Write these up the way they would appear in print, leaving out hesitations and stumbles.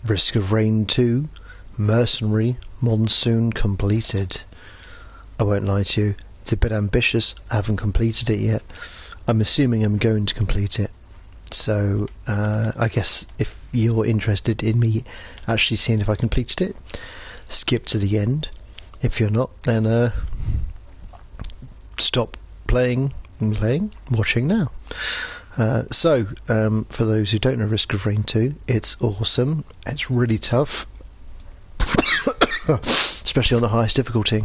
Risk of Rain 2, Mercenary, Monsoon completed. I won't lie to you, it's a bit ambitious. I haven't completed it yet. I'm assuming I'm going to complete it. So I guess if you're interested in me actually seeing if I completed it, skip to the end. If you're not, then stop watching now. So for those who don't know Risk of Rain 2, it's awesome. It's really tough, especially on the highest difficulty.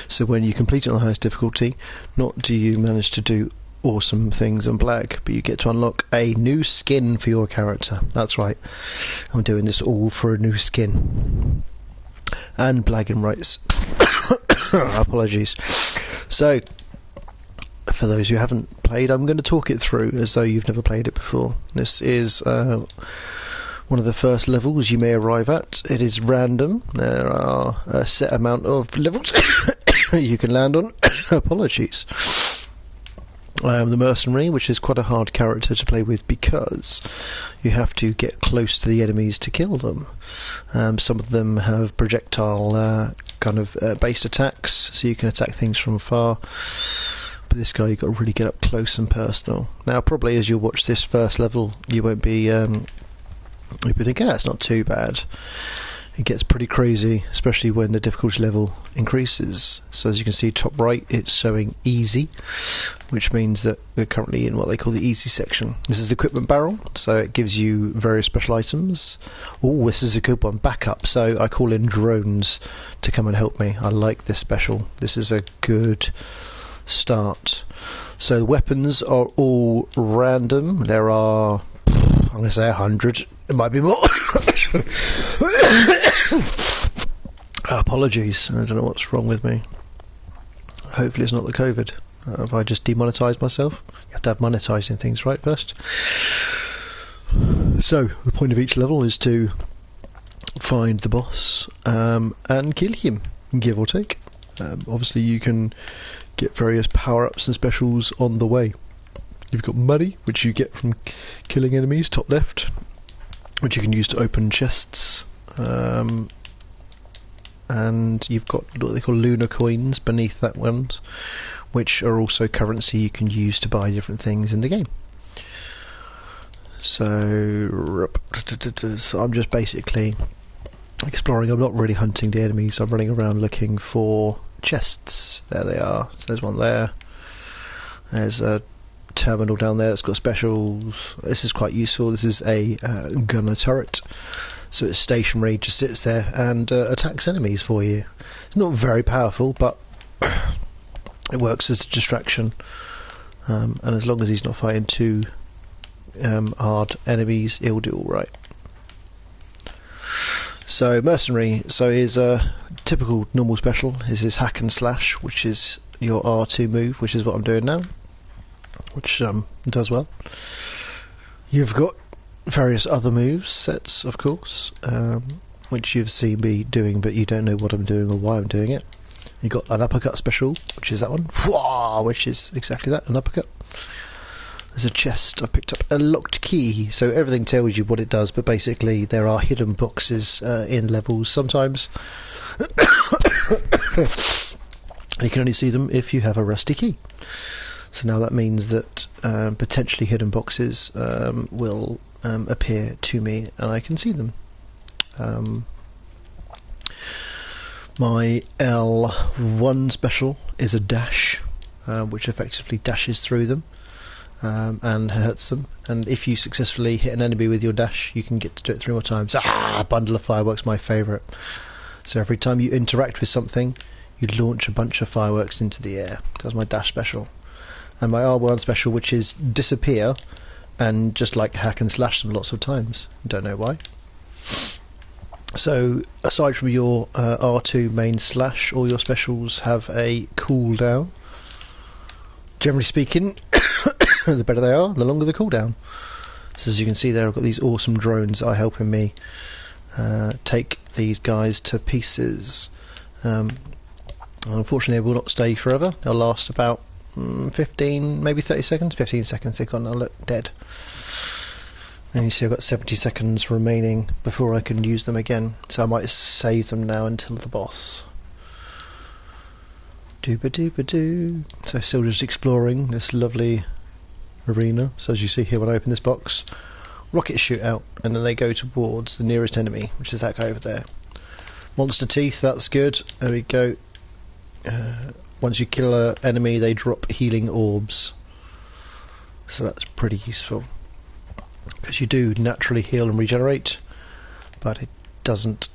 So when you complete it on the highest difficulty, not do you manage to do awesome things on Black, but you get to unlock a new skin for your character. That's right, I'm doing this all for a new skin. And blagging rights. Apologies. So, for those who haven't played, I'm going to talk it through as though you've never played it before. This is one of the first levels you may arrive at. It is random. There are a set amount of levels you can land on. Apologies. The Mercenary, which is quite a hard character to play with because you have to get close to the enemies to kill them. Some of them have projectile based attacks, so you can attack things from afar. But this guy, you've got to really get up close and personal. Now, probably as you watch this first level, you won't be you'll be thinking, it's not too bad. It gets pretty crazy, especially when the difficulty level increases. So as you can see top right, it's showing easy, which means that we're currently in what they call the easy section. This is the equipment barrel, so it gives you various special items. Oh, this is a good one, backup. So I call in drones to come and help me. I like this special. This is a good start. So the weapons are all random. There are, I'm going to say 100. It might be more. Apologies, I don't know what's wrong with me. Hopefully it's not the COVID. Have I just demonetised myself? You have to have monetising things right first. So the point of each level is to find the boss and kill him, give or take. Obviously you can get various power-ups and specials on the way. You've got money, which you get from killing enemies, top left, which you can use to open chests, and you've got what they call lunar coins beneath that one, which are also currency you can use to buy different things in the game. So I'm just basically exploring. I'm not really hunting the enemies. I'm running around looking for chests. There they are. So there's one there. There's a terminal down there that's got specials. This is quite useful. This is a gunner turret, so it's stationary, just sits there and attacks enemies for you. It's not very powerful, but it works as a distraction, and as long as he's not fighting too hard enemies, he'll do alright. So Mercenary, so his typical normal special is his hack and slash, which is your R2 move, which is what I'm doing now, which does well. You've got various other moves sets, of course, which you've seen me doing, but you don't know what I'm doing or why I'm doing it. You've got an uppercut special, which is that one, which is exactly that, an uppercut. There's a chest. I picked up a locked key, so everything tells you what it does, but basically there are hidden boxes in levels sometimes. You can only see them if you have a rusty key. So now that means that potentially hidden boxes will appear to me and I can see them. My L1 special is a dash, which effectively dashes through them and hurts them. And if you successfully hit an enemy with your dash, you can get to do it 3 more times. Bundle of fireworks, my favourite. So every time you interact with something, you launch a bunch of fireworks into the air. That's my dash special. And my R1 special, which is disappear and just like hack and slash them lots of times. Don't know why. So aside from your R2 main slash, all your specials have a cooldown. Generally speaking, the better they are, the longer the cooldown. So as you can see there, I've got these awesome drones that are helping me take these guys to pieces. Unfortunately, they will not stay forever. They'll last about 15, maybe 30 seconds. 15 seconds, they're gonna look dead. And you see I've got 70 seconds remaining before I can use them again, so I might save them now until the boss. Dooba-dooba-doo. So still just exploring this lovely arena. So as you see here when I open this box, rockets shoot out and then they go towards the nearest enemy, which is that guy over there. Monster teeth, that's good. There we go. Once you kill an enemy they drop healing orbs. So that's pretty useful. Because you do naturally heal and regenerate, but it doesn't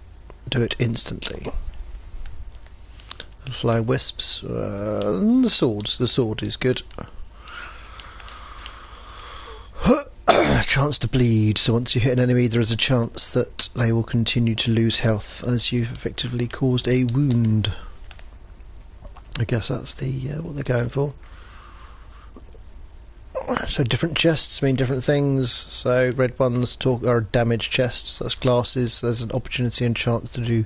do it instantly. Flying wisps, the sword is good. Chance to bleed, so once you hit an enemy there is a chance that they will continue to lose health as you've effectively caused a wound. I guess that's the what they're going for. So different chests mean different things. So red ones are damaged chests, that's glasses, there's an opportunity and chance to do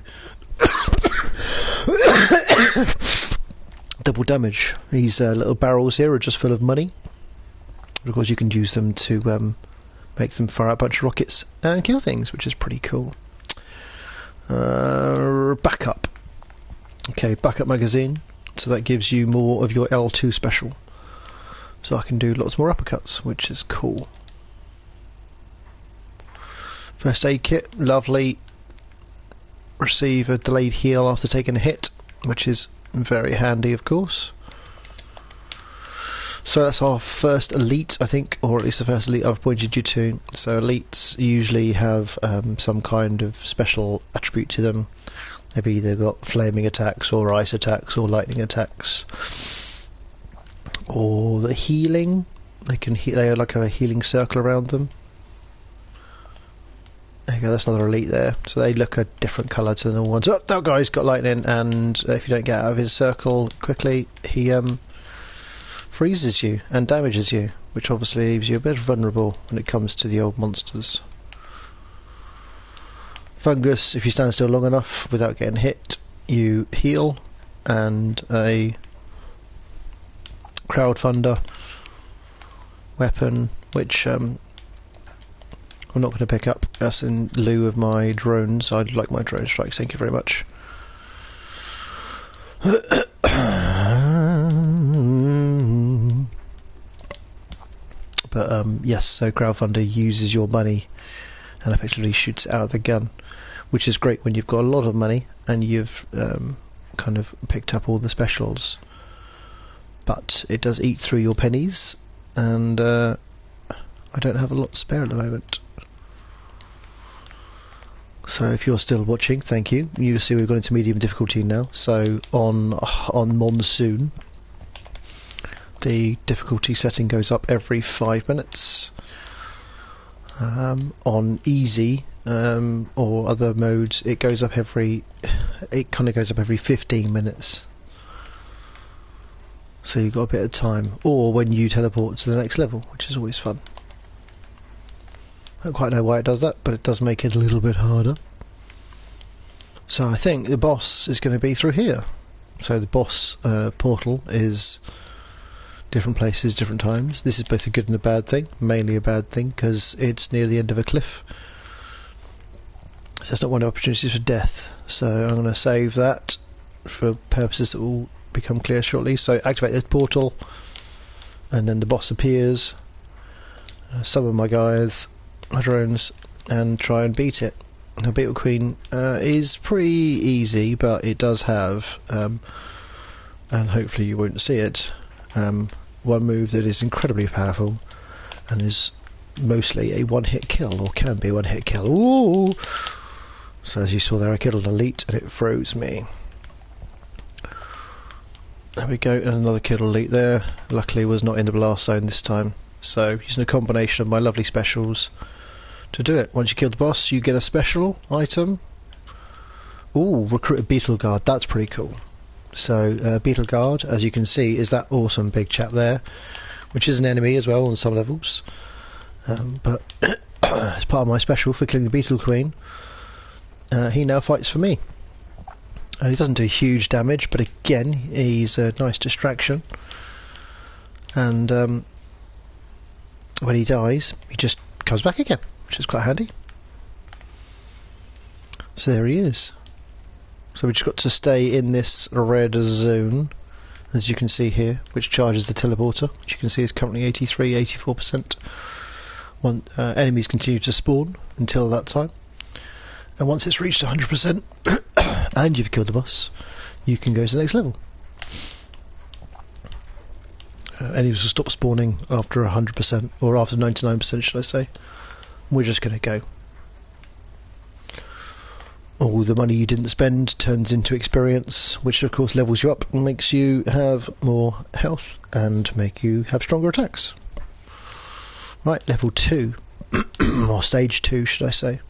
double damage. These little barrels here are just full of money, because you can use them to make them fire out a bunch of rockets and kill things, which is pretty cool. Backup. Okay, backup magazine, so that gives you more of your L2 special. So I can do lots more uppercuts, which is cool. First aid kit, lovely. Receive a delayed heal after taking a hit, which is very handy, of course. So that's our first elite, I think, or at least the first elite I've pointed you to. So elites usually have some kind of special attribute to them. They've either got flaming attacks, or ice attacks, or lightning attacks. Or the healing, they have like a healing circle around them. There you go, that's another elite there. So they look a different colour to the normal ones. Oh, that guy's got lightning, and if you don't get out of his circle quickly, he freezes you and damages you, which obviously leaves you a bit vulnerable when it comes to the old monsters. Fungus, if you stand still long enough without getting hit, you heal, and a crowdfunder weapon, which I'm not going to pick up. That's in lieu of my drones. I'd like my drone strikes, thank you very much. But yes, so crowdfunder uses your money and effectively shoots it out of the gun, which is great when you've got a lot of money and you've kind of picked up all the specials. But it does eat through your pennies, and I don't have a lot spare at the moment. So if you're still watching, thank you. You see we've gone into medium difficulty now. So on Monsoon, the difficulty setting goes up every 5 minutes. On easy or other modes, it kind of goes up every 15 minutes. So you've got a bit of time, or when you teleport to the next level, which is always fun. I don't quite know why it does that, but it does make it a little bit harder. So I think the boss is going to be through here. So the boss portal is different places, different times. This is both a good and a bad thing, mainly a bad thing because it's near the end of a cliff. So it's not one of the opportunities for death. So I'm going to save that for purposes that will become clear shortly. So activate this portal, and then the boss appears. Summon my guys, my drones, and try and beat it. The Beetle Queen is pretty easy, but it does have, and hopefully you won't see it, one move that is incredibly powerful and is mostly a one-hit kill, or can be a one-hit kill. Ooh! So as you saw there, I killed an elite and it froze me. There we go, and another killed elite there. Luckily was not in the blast zone this time. So using a combination of my lovely specials to do it. Once you kill the boss, you get a special item. Ooh, recruit a beetle guard, that's pretty cool. So beetle guard, as you can see, is that awesome big chap there, which is an enemy as well on some levels. But as part of my special for killing the Beetle Queen, he now fights for me. He doesn't do huge damage, but again, he's a nice distraction. And when he dies, he just comes back again, which is quite handy. So there he is. So we just got to stay in this red zone, as you can see here, which charges the teleporter, which you can see is currently 84%. Enemies continue to spawn until that time, and once it's reached 100% and you've killed the boss, you can go to the next level. Enemies will stop spawning after 100%, or after 99% should I say. We're just going to go. All the money you didn't spend turns into experience, which of course levels you up and makes you have more health and make you have stronger attacks. Right, level 2, or stage 2 should I say.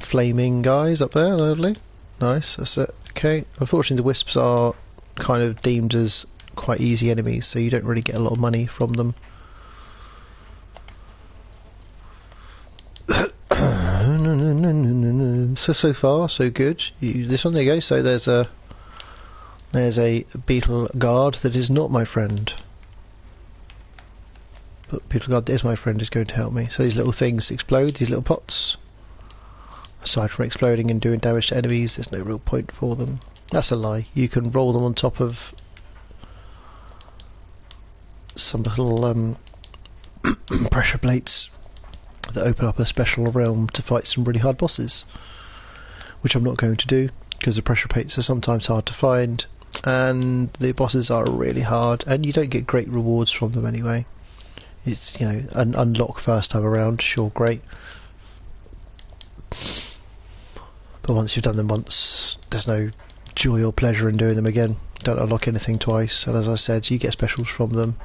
Flaming guys up there, lovely. Nice, that's it. Okay, unfortunately the wisps are kind of deemed as quite easy enemies, so you don't really get a lot of money from them. So far so good. This one, there you go. So there's a beetle guard that is not my friend, but beetle guard that is my friend is going to help me. So these little things explode, these little pots. Aside from exploding and doing damage to enemies, there's no real point for them. That's a lie. You can roll them on top of some little pressure plates that open up a special realm to fight some really hard bosses, which I'm not going to do because the pressure plates are sometimes hard to find and the bosses are really hard, and you don't get great rewards from them anyway. It's, you know, an unlock first time around, sure, great, but once you've done them once, there's no joy or pleasure in doing them again. Don't unlock anything twice, and as I said, you get specials from them,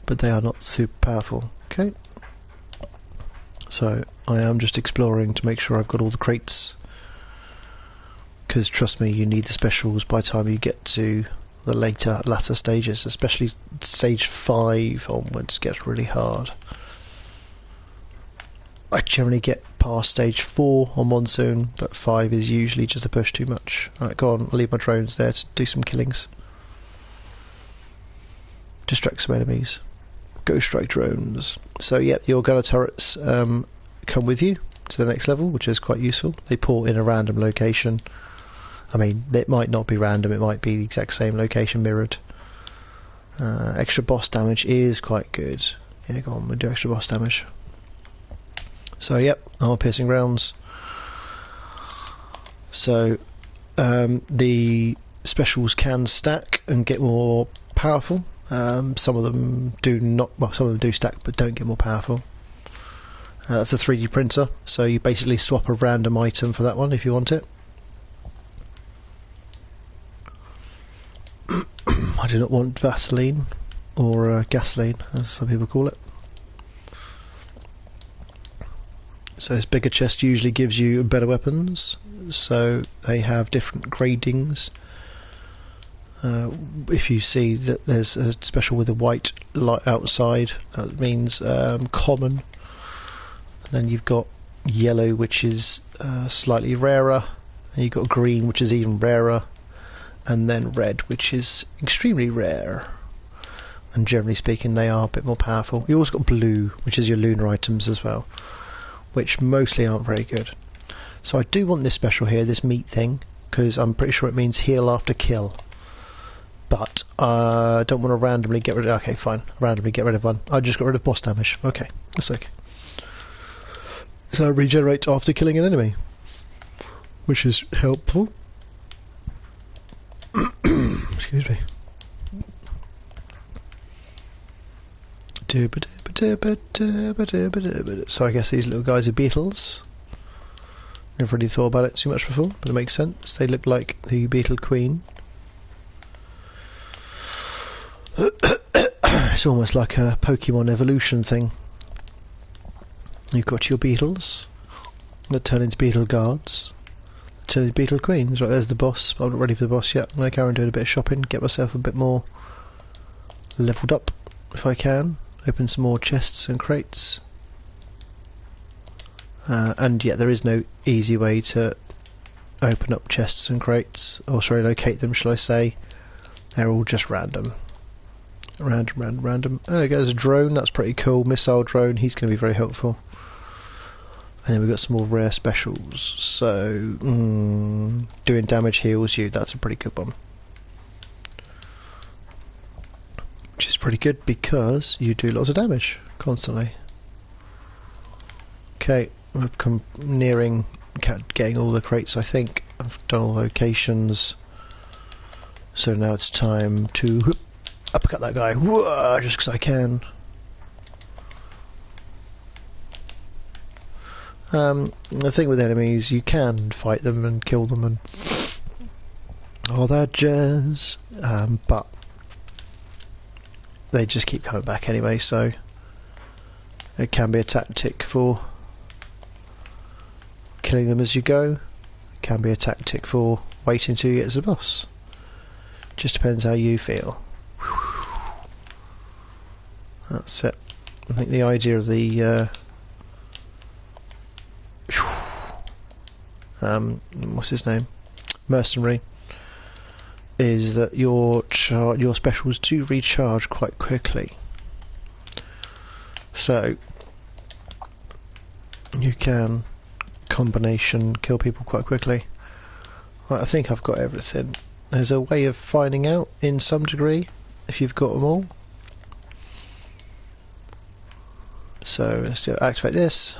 but they are not super powerful. Okay, so I am just exploring to make sure I've got all the crates, because trust me, you need the specials by the time you get to the latter stages, especially stage 5 onwards gets really hard. I generally get past stage 4 on Monsoon, but 5 is usually just a push too much. Alright, go on, I'll leave my drones there to do some killings. Distract some enemies. Ghost strike drones. So yep, your gunner turrets come with you to the next level, which is quite useful. They port in a random location. I mean, it might not be random, it might be the exact same location mirrored. Extra boss damage is quite good. Yeah, go on, we'll do extra boss damage. So yep, armor piercing rounds. So the specials can stack and get more powerful. Some of them do not. Well, some of them do stack, but don't get more powerful. That's a 3D printer, so you basically swap a random item for that one if you want it. I do not want Vaseline or gasoline, as some people call it. So this bigger chest usually gives you better weapons, so they have different gradings. If you see that there's a special with a white light outside, that means common. And then you've got yellow, which is slightly rarer, and you've got green, which is even rarer, and then red, which is extremely rare. And generally speaking, they are a bit more powerful. You also got blue, which is your lunar items as well, which mostly aren't very good. So I do want this special here, this meat thing, because I'm pretty sure it means heal after kill. But I don't want to randomly get rid of... Okay, fine, randomly get rid of one. I just got rid of boss damage. Okay, that's okay. So regenerate after killing an enemy, which is helpful. Excuse me. So I guess these little guys are beetles. Never really thought about it too much before, but it makes sense. They look like the beetle queen. It's almost like a Pokemon evolution thing. You've got your beetles that turn into beetle guards, that turn into beetle queens. Right, there's the boss. I'm not ready for the boss yet. I'm going to carry on doing a bit of shopping, get myself a bit more leveled up if I can. Open some more chests and crates. And yet there is no easy way to open up chests and crates, or sorry, locate them shall I say. They're all just random. Random. Oh, there's a drone, that's pretty cool. Missile drone, he's going to be very helpful. And then we've got some more rare specials. So, doing damage heals you, that's a pretty good one. Which is pretty good because you do lots of damage constantly. Okay, I've come nearing getting all the crates, I think. I've done all the locations. So now it's time to uppercut that guy. Whoa, just because I can. The thing with enemies, you can fight them and kill them and all that jazz, but they just keep coming back anyway, so it can be a tactic for killing them as you go. It can be a tactic for waiting till you get to the boss. Just depends how you feel. That's it. I think the idea of the what's his name? Mercenary is that your specials do recharge quite quickly. So you can combination kill people quite quickly. Right, I think I've got everything. There's a way of finding out in some degree if you've got them all. So let's activate this.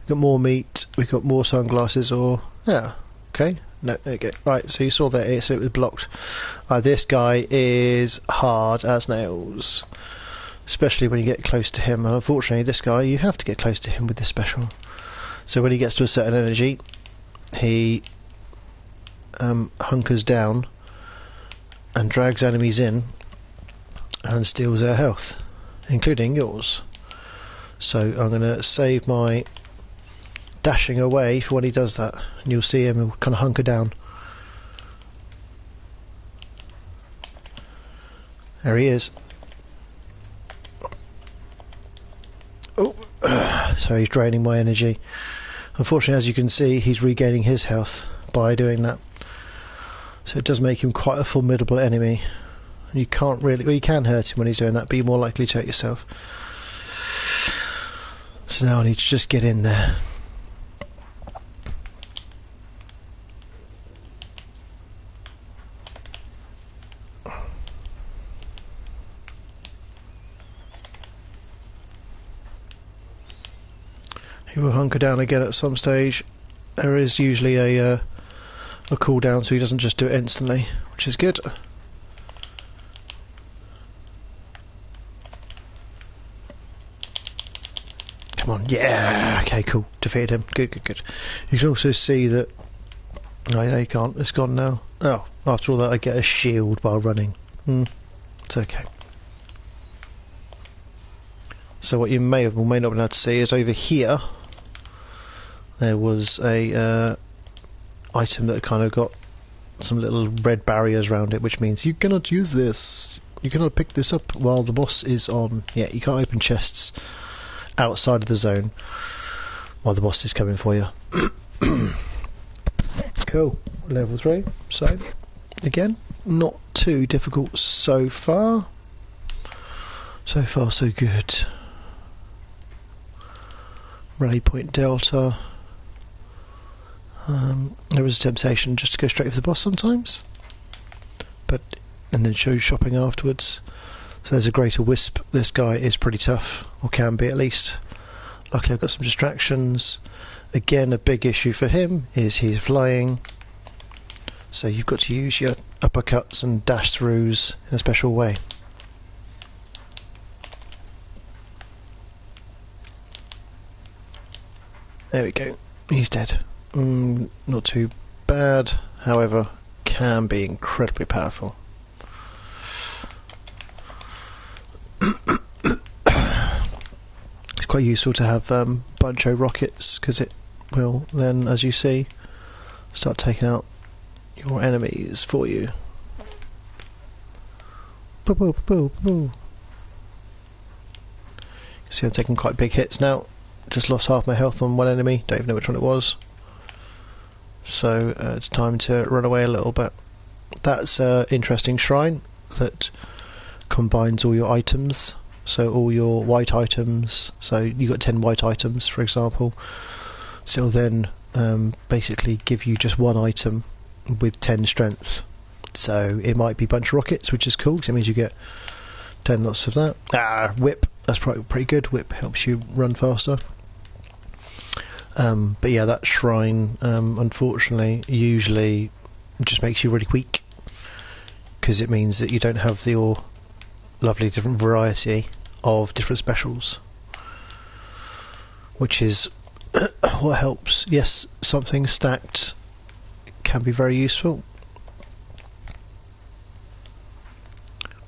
We've got more meat, we've got more sunglasses, or yeah, okay. No, there you go. Right, so you saw that so it was blocked. This guy is hard as nails, especially when you get close to him. And unfortunately, this guy, you have to get close to him with this special. So when he gets to a certain energy, he hunkers down and drags enemies in and steals their health, including yours. So I'm going to save my dashing away for when he does that, and you'll see him kind of hunker down. There he is. Oh, so he's draining my energy. Unfortunately, as you can see, he's regaining his health by doing that. So it does make him quite a formidable enemy. And you can't really, well, you can hurt him when he's doing that, but you're more likely to hurt yourself. So now I need to just get in there. He will hunker down again at some stage. There is usually a cooldown, so he doesn't just do it instantly, which is good. Come on, yeah, okay, cool, defeated him, good. You can also see that, no, you can't, it's gone now. Oh, after all that I get a shield while running. It's okay. So what you may have or may not be able to see is over here there was a item that kind of got some little red barriers around it, which means you cannot use this, you cannot pick this up while the boss is on. Yeah, you can't open chests outside of the zone while the boss is coming for you. Cool, level 3. So again, not too difficult so far. So far so good. Rally point Delta. There is a temptation just to go straight for the boss sometimes, and then show shopping afterwards. So there's a greater wisp. This guy is pretty tough, or can be at least. Luckily I've got some distractions. Again, a big issue for him is he's flying, so you've got to use your uppercuts and dash throughs in a special way. There we go, he's dead. Not too bad, however, can be incredibly powerful. It's quite useful to have buncho rockets, because it will then, as you see, start taking out your enemies for you. Boo, boo, boo, boo. You can see I'm taking quite big hits now. Just lost half my health on one enemy, don't even know which one it was. So it's time to run away a little bit. That's an interesting shrine. that combines all your items. So all your white items, so you got 10 white items for example, so it'll then basically give you just one item with 10 strength. So it might be a bunch of rockets, which is cool, because it means you get 10 lots of that. Whip, that's pretty good. Whip helps you run faster. But yeah, that shrine unfortunately usually just makes you really weak, because it means that you don't have your lovely different variety of different specials, which is what helps. Yes, something stacked can be very useful,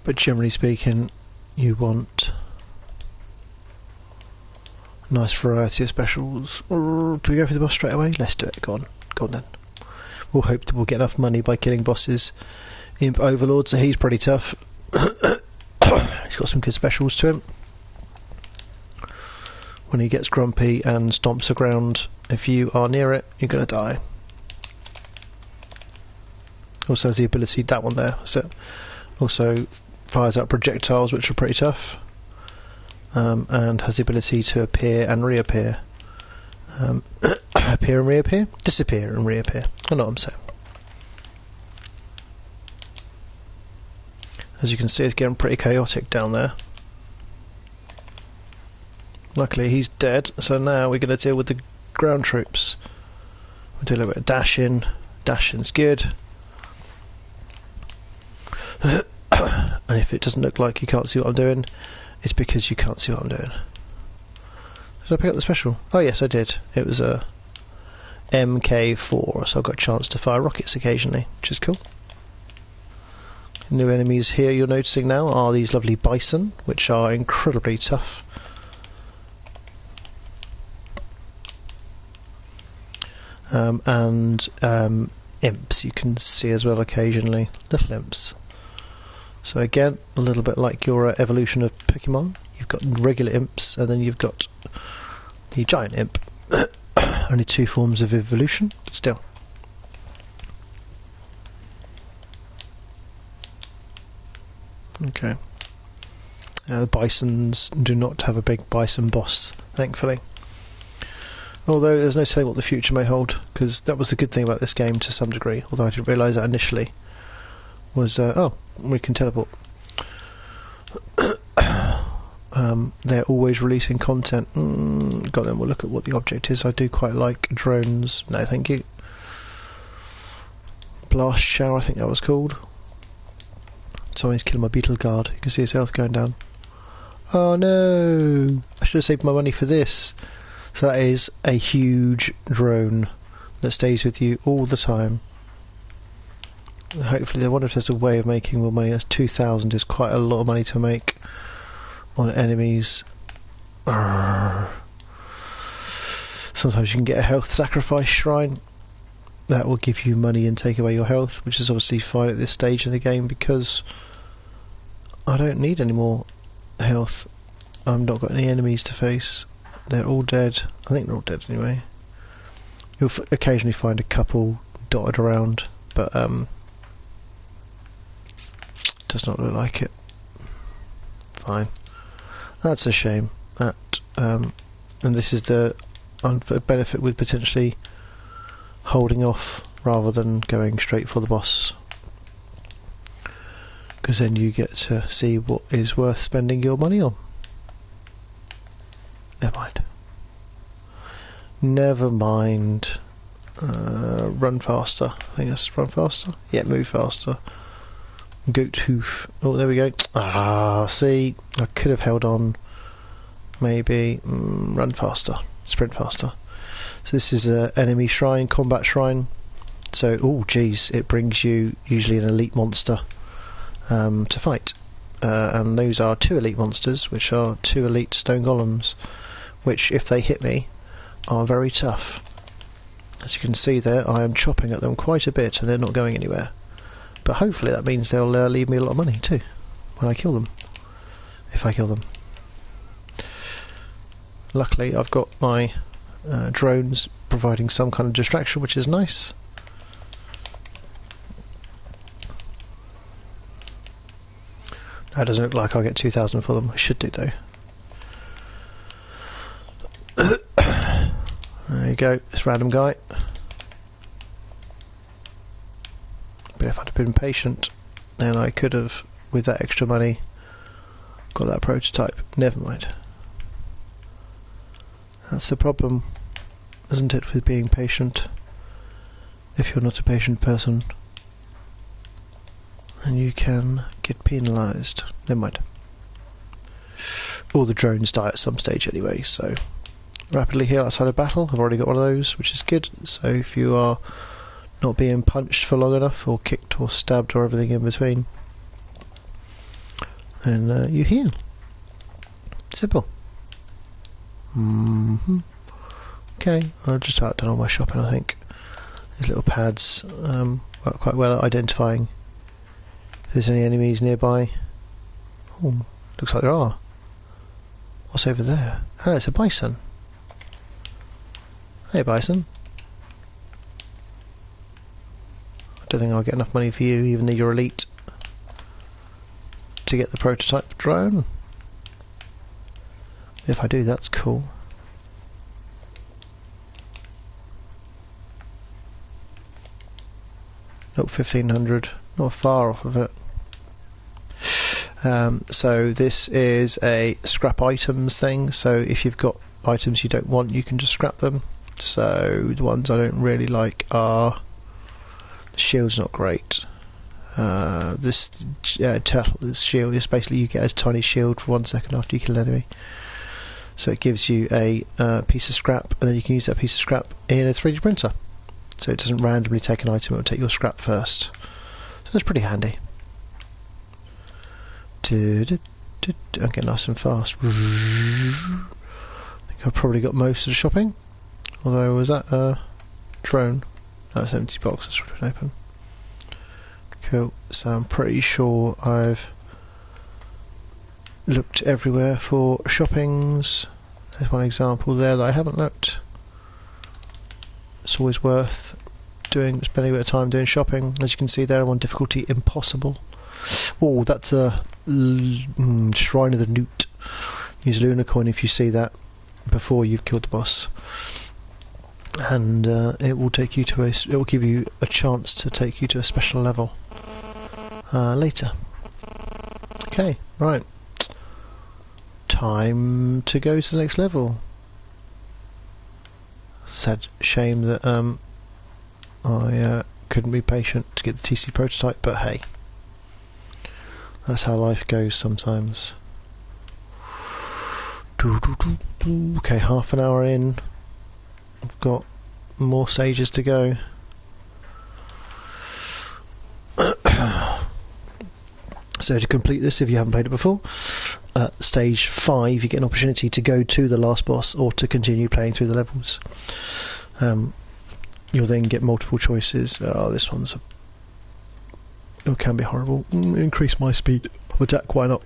but generally speaking you want a nice variety of specials. Do we go for the boss straight away? Let's do it. Go on then. We'll hope that we'll get enough money by killing bosses. Imp Overlord, so he's pretty tough. He's got some good specials to him. When he gets grumpy and stomps around, if you are near it, you're going to die. Also has the ability, that one there, so also fires out projectiles which are pretty tough, and has the ability to appear and reappear. Appear and reappear? Disappear and reappear. I know what I'm saying. As you can see, it's getting pretty chaotic down there. Luckily he's dead, so now we're going to deal with the ground troops. We'll do a little bit of dashing. Dashing's good. And if it doesn't look like you can't see what I'm doing, it's because you can't see what I'm doing. Did I pick up the special? Oh yes, I did. It was a MK4, so I've got a chance to fire rockets occasionally, which is cool. New enemies here you're noticing now are these lovely bison, which are incredibly tough. And imps you can see as well occasionally, little imps. So again, a little bit like your evolution of Pokemon, you've got regular imps and then you've got the giant imp. Only two forms of evolution, but still. Okay. The bisons do not have a big bison boss, thankfully. Although there's no saying what the future may hold, because that was the good thing about this game to some degree, although I didn't realise that initially, was, oh, we can teleport. They're always releasing content. God, then we'll look at what the object is. I do quite like drones. No, thank you. Blast shower, I think that was called. Someone's killing my beetle guard. You can see his health going down. Oh no! I should have saved my money for this. So that is a huge drone that stays with you all the time. Hopefully, I wonder if there's a way of making more money. That's 2,000 is quite a lot of money to make on enemies. Sometimes you can get a health sacrifice shrine. That will give you money and take away your health, which is obviously fine at this stage of the game because I don't need any more health. I've not got any enemies to face. They're all dead. I think they're all dead anyway. You'll occasionally find a couple dotted around, but does not look like it. Fine. That's a shame. That and this is the benefit with potentially holding off rather than going straight for the boss, because then you get to see what is worth spending your money on. Never mind. Run faster. I think that's run faster. Yeah, move faster. Goat hoof. Oh, there we go. See, I could have held on. Maybe run faster. Sprint faster. So this is an enemy shrine, combat shrine. So, oh geez, it brings you usually an elite monster to fight. And those are 2 elite monsters, which are 2 elite stone golems, which, if they hit me, are very tough. As you can see there, I am chopping at them quite a bit, and they're not going anywhere. But hopefully that means they'll leave me a lot of money too, when I kill them. If I kill them. Luckily, I've got my drones providing some kind of distraction, which is nice. That doesn't look like I'll get 2,000 for them. I should do though. There you go, this random guy. But if I'd have been patient, then I could have, with that extra money, got that prototype. Never mind. That's the problem, isn't it, with being patient? If you're not a patient person, then you can get penalised. Never mind. All the drones die at some stage anyway, so rapidly heal outside of battle. I've already got one of those, which is good. So if you are not being punched for long enough, or kicked or stabbed or everything in between, then you heal. Simple. Okay, I've just about done all my shopping, I think. These little pads work quite well at identifying if there's any enemies nearby. Oh, looks like there are. What's over there? Ah, it's a bison. Hey bison. I don't think I'll get enough money for you, even though you're elite, to get the prototype drone. If I do, that's cool. Oh, 1,500. Not far off of it. So this is a scrap items thing. So if you've got items you don't want, you can just scrap them. So the ones I don't really like are, the shield's not great. This turtle's shield is basically, you get a tiny shield for 1 second after you kill an enemy. So it gives you a piece of scrap, and then you can use that piece of scrap in a 3D printer. So it doesn't randomly take an item, it will take your scrap first. So that's pretty handy. I'm getting nice and fast. I think I've probably got most of the shopping. Although, was that a drone? No, it's an empty box that's been open. Cool, so I'm pretty sure I've looked everywhere for shoppings. There's one example there that I haven't looked. It's always worth spending a bit of time doing shopping. As you can see there, I'm on difficulty impossible. Oh, that's a Shrine of the Newt. Use Lunar Coin if you see that before you've killed the boss, and it will take you to it will give you a chance to take you to a special level later. Okay, right. Time to go to the next level. Sad shame that I couldn't be patient to get the TC prototype, but hey, that's how life goes sometimes. Okay, half an hour in. I've got more stages to go. So to complete this, if you haven't played it before, stage 5 you get an opportunity to go to the last boss or to continue playing through the levels. You'll then get multiple choices. This one's it can be horrible. Increase my speed of attack, why not?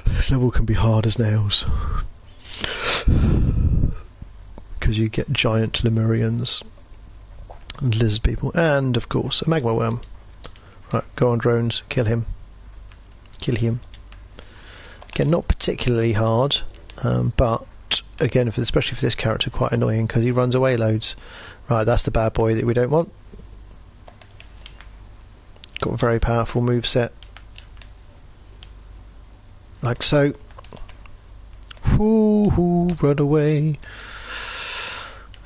This level can be hard as nails, because you get giant Lemurians and lizard people, and of course a magma worm. Right, go on drones, kill him. Kill him. Again, not particularly hard, but again, especially for this character, quite annoying because he runs away loads. Right, that's the bad boy that we don't want. Got a very powerful moveset, like so. Whoo, run away.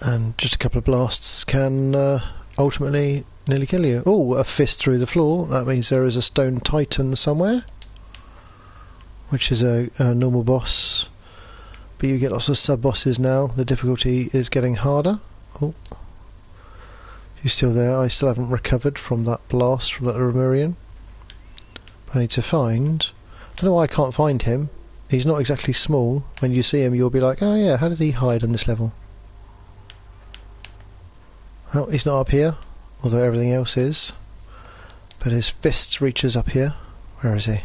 And just a couple of blasts can ultimately nearly kill you. Oh, a fist through the floor. That means there is a stone titan somewhere, which is a normal boss. But you get lots of sub-bosses now. The difficulty is getting harder. Oh, you're still there. I still haven't recovered from that blast from that Lemurian. I need to find... I don't know why I can't find him. He's not exactly small. When you see him, you'll be like, oh yeah, how did he hide on this level? Well, he's not up here, although everything else is. But his fists reaches up here. Where is he?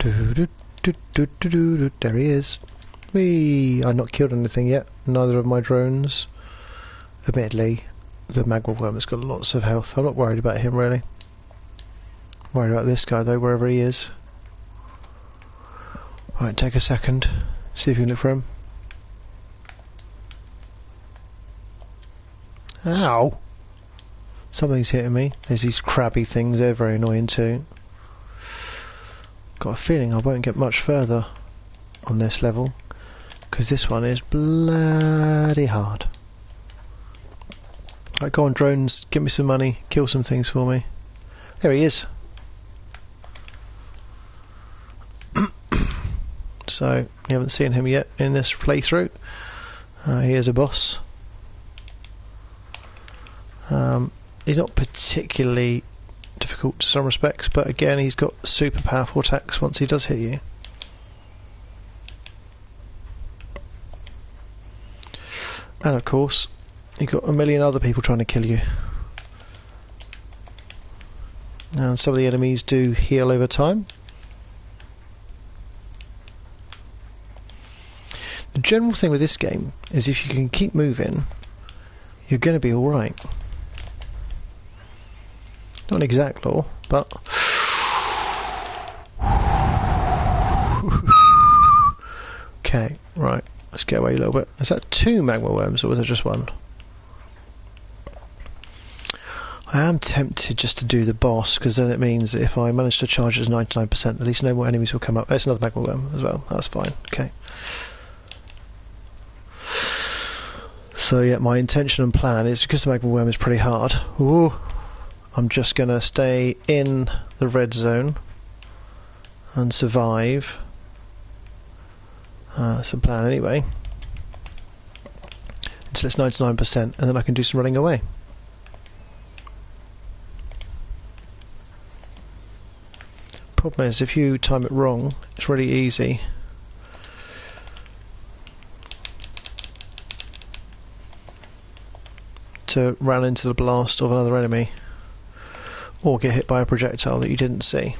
There he is. Whee! I've not killed anything yet. Neither of my drones. Admittedly, the magma worm has got lots of health. I'm not worried about him really. I'm worried about this guy though, wherever he is. Right, take a second, see if you can look for him. Ow! Something's hitting me. There's these crabby things, they're very annoying too. Got a feeling I won't get much further on this level, because this one is bloody hard. Right, go on drones, give me some money, kill some things for me. There he is. So, you haven't seen him yet in this playthrough. He is a boss. He's not particularly difficult to some respects, but again he's got super powerful attacks once he does hit you. And of course you've got a million other people trying to kill you. And some of the enemies do heal over time. The general thing with this game is if you can keep moving, you're going to be alright. Not an exact law, but okay, right, let's get away a little bit. Is that 2 magma worms or was it just 1? I am tempted just to do the boss, because then it means that if I manage to charge it as 99%, at least no more enemies will come up. There's another magma worm as well, that's fine, okay. So yeah, my intention and plan is, because the magma worm is pretty hard, ooh, I'm just going to stay in the red zone and survive. That's the plan anyway. Until it's 99%, and then I can do some running away. Problem is, if you time it wrong, it's really easy to run into the blast of another enemy, or get hit by a projectile that you didn't see.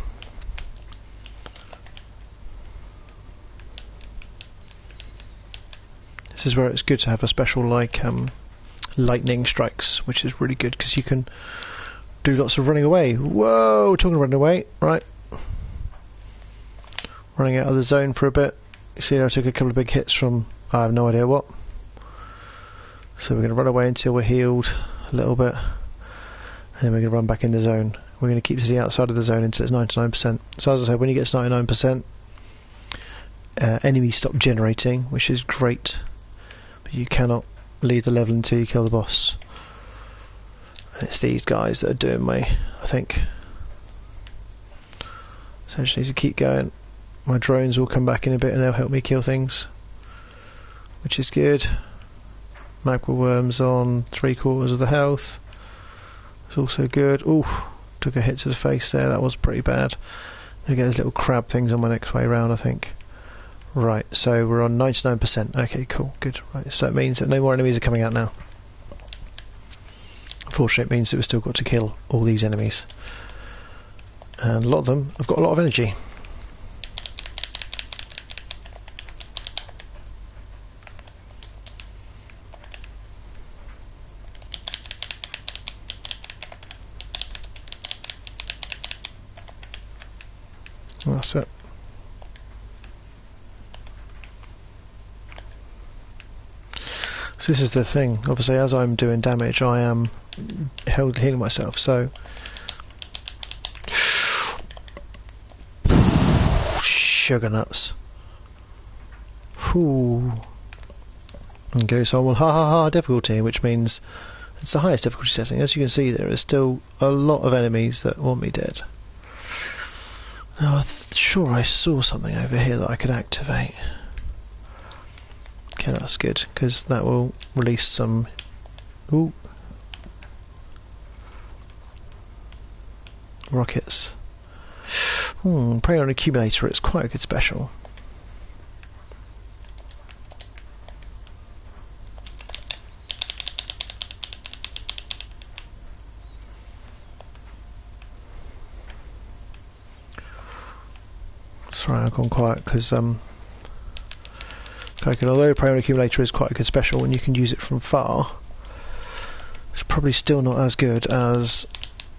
This is where it's good to have a special like lightning strikes, which is really good because you can do lots of running away. Whoa, talking of running away, right. Running out of the zone for a bit. You see I took a couple of big hits from I have no idea what. So we're going to run away until we're healed a little bit. And then we're going to run back in the zone. We're going to keep to the outside of the zone until it's 99%. So as I said, when you get to 99%, enemies stop generating, which is great. But you cannot leave the level until you kill the boss. And it's these guys that are doing me, I think. So I just need to keep going. My drones will come back in a bit and they'll help me kill things, which is good. Magma worms on 3/4 of the health. It's also good. Ooh, took a hit to the face there, that was pretty bad. I get those little crab things on my next way round, I think. Right, so we're on 99%. Okay, cool, good. Right, so that means that no more enemies are coming out now. Unfortunately, it means that we've still got to kill all these enemies. And a lot of them have got a lot of energy. That's it. So this is the thing, obviously as I'm doing damage I am healing myself, so sugar nuts. Ooh. Okay, so I'm on ha difficulty, which means it's the highest difficulty setting. As you can see, there is still a lot of enemies that want me dead. Now, I'm sure I saw something over here that I could activate. Okay, that's good, because that will release some... Ooh. Rockets. Prey on accumulator, it's quite a good special. Sorry, I've gone quiet because although prey on accumulator is quite a good special when you can use it from far, it's probably still not as good as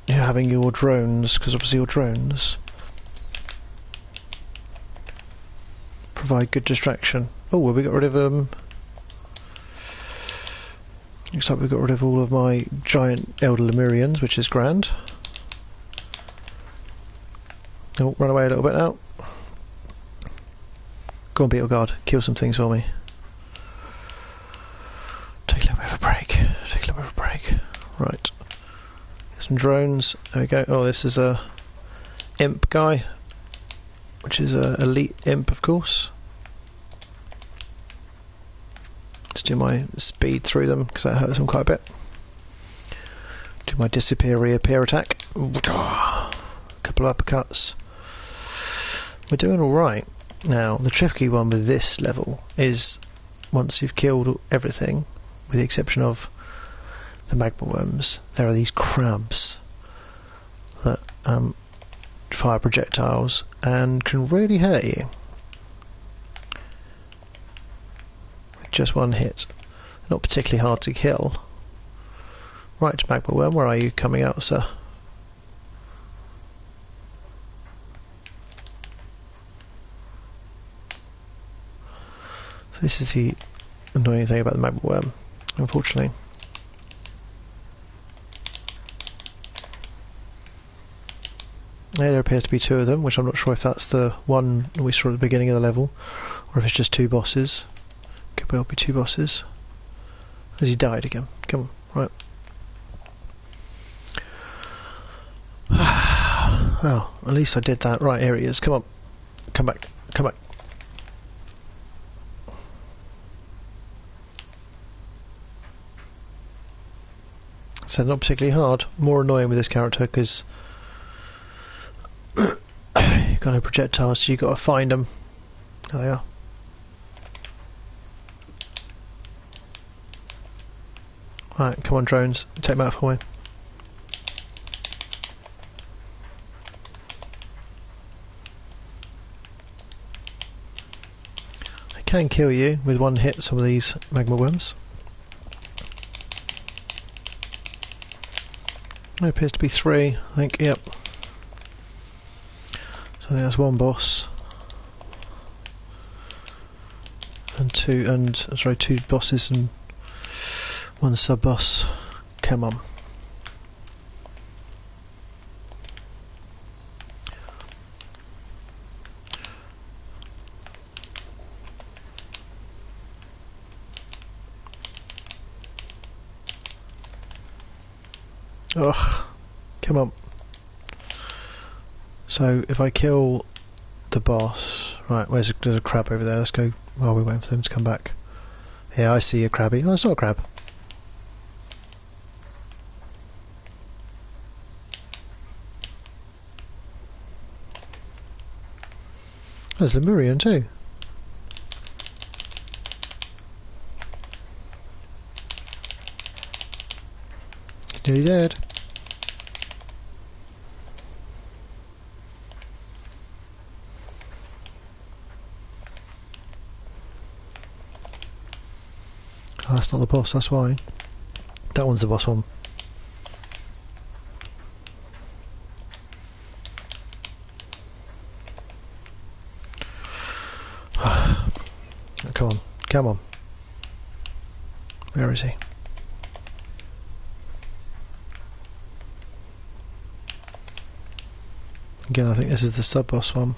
having your drones, because obviously your drones provide good distraction. Oh, well, we got rid of looks like we got rid of all of my giant elder Lemurians, which is grand. Oh, run away a little bit now. Go on, Beetleguard, kill some things for me. Take a little bit of a break. Take a little bit of a break. Right. Get some drones. There we go. Oh, this is a imp guy, which is a elite imp, of course. Let's do my speed through them because that hurts them quite a bit. Do my disappear reappear attack. A couple of uppercuts. We're doing all right. Now the tricky one with this level is once you've killed everything, with the exception of the magma worms, there are these crabs that fire projectiles and can really hurt you. Just one hit. Not particularly hard to kill. Right, magma worm, where are you coming out, sir? So this is the annoying thing about the magma worm, unfortunately. There appears to be two of them, which I'm not sure if that's the one we saw at the beginning of the level, or if it's just two bosses. Could well be two bosses. Has he died again? Come on, right. Oh, at least I did that. Right, here he is. Come on. Come back. Come back. So not particularly hard. More annoying with this character because you've got no projectiles, so you've got to find them. There they are. Right, come on drones, take them out for me. I can kill you with one hit, some of these magma worms. There appears to be three, I think, yep. So I think that's one boss. And two bosses and one sub-boss. Come on. Ugh. Come on. So if I kill the boss... Right, there's a crab over there. Let's go while we're waiting for them to come back. Yeah, I see a crabby. Oh, it's not a crab. There's Lemurian too. He's nearly dead. Oh, that's not the boss, that's why. That one's the boss one. Come on, come on. Where is he? Again, I think this is the sub-boss one.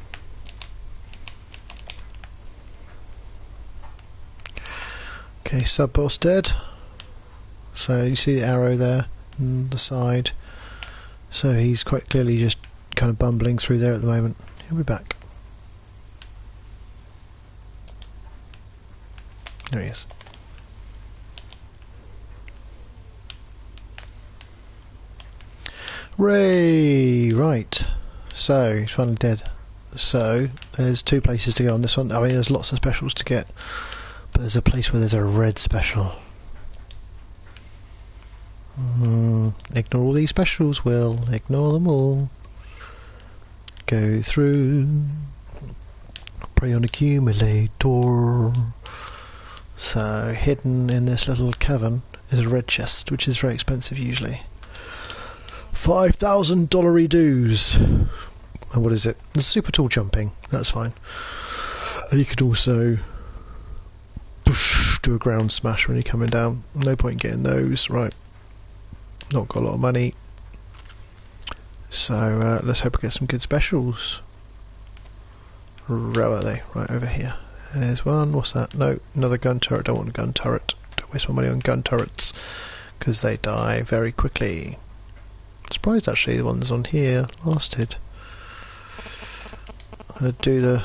Okay, sub-boss dead. So you see the arrow there on the side. So he's quite clearly just kind of bumbling through there at the moment. He'll be back. There he is. Hooray! Right. So, he's finally dead. So, there's two places to go on this one. I mean, there's lots of specials to get. But there's a place where there's a red special. Ignore all these specials, Will. Ignore them all. Go through. Prey on accumulator. So, hidden in this little cavern is a red chest, which is very expensive usually. $5,000 dues. And what is it? The super tall jumping. That's fine. And you can also do a ground smash when you're coming down. No point getting those. Right. Not got a lot of money. So let's hope we get some good specials. Where are they? Right over here. There's one. What's that? No, another gun turret. Don't want a gun turret. Don't waste my money on gun turrets because they die very quickly. Surprised actually the ones on here lasted. I'm gonna do the.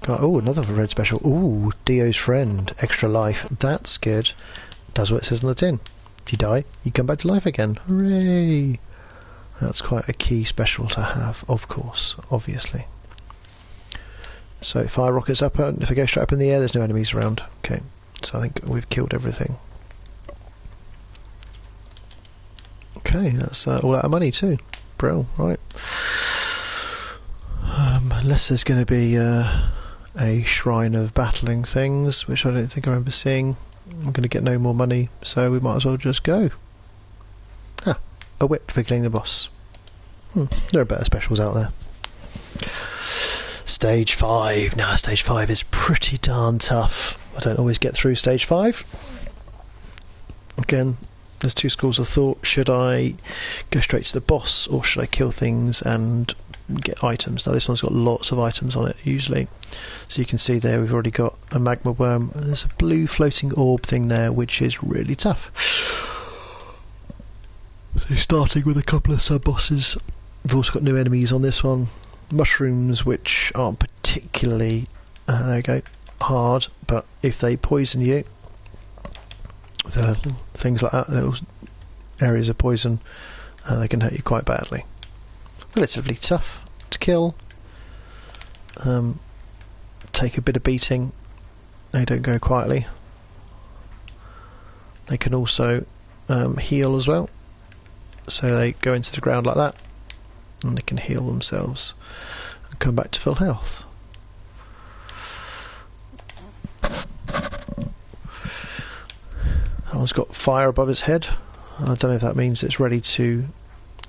Oh, another red special. Ooh, Dio's friend, extra life. That's good. Does what it says on the tin. If you die, you come back to life again. Hooray! That's quite a key special to have, of course, obviously. So fire rockets up, and if they go straight up in the air, there's no enemies around. Okay, so I think we've killed everything. Okay, that's all out of money too. Brill, right. Unless there's going to be a shrine of battling things, which I don't think I remember seeing. I'm going to get no more money, so we might as well just go. Ah, a whip for killing the boss. There are better specials out there. Stage 5. Now, stage 5 is pretty darn tough. I don't always get through stage 5. Again, there's two schools of thought. Should I go straight to the boss, or should I kill things and get items? Now this one's got lots of items on it usually, so you can see there we've already got a magma worm, and there's a blue floating orb thing there which is really tough. So starting with a couple of sub-bosses. We've also got new enemies on this one. Mushrooms, which aren't particularly there we go, hard, but if they poison you, things like that, little areas of poison, they can hurt you quite badly. Relatively tough to kill. Take a bit of beating. They don't go quietly. They can also heal as well. So they go into the ground like that, and they can heal themselves and come back to full health. That one's got fire above its head. I don't know if that means it's ready to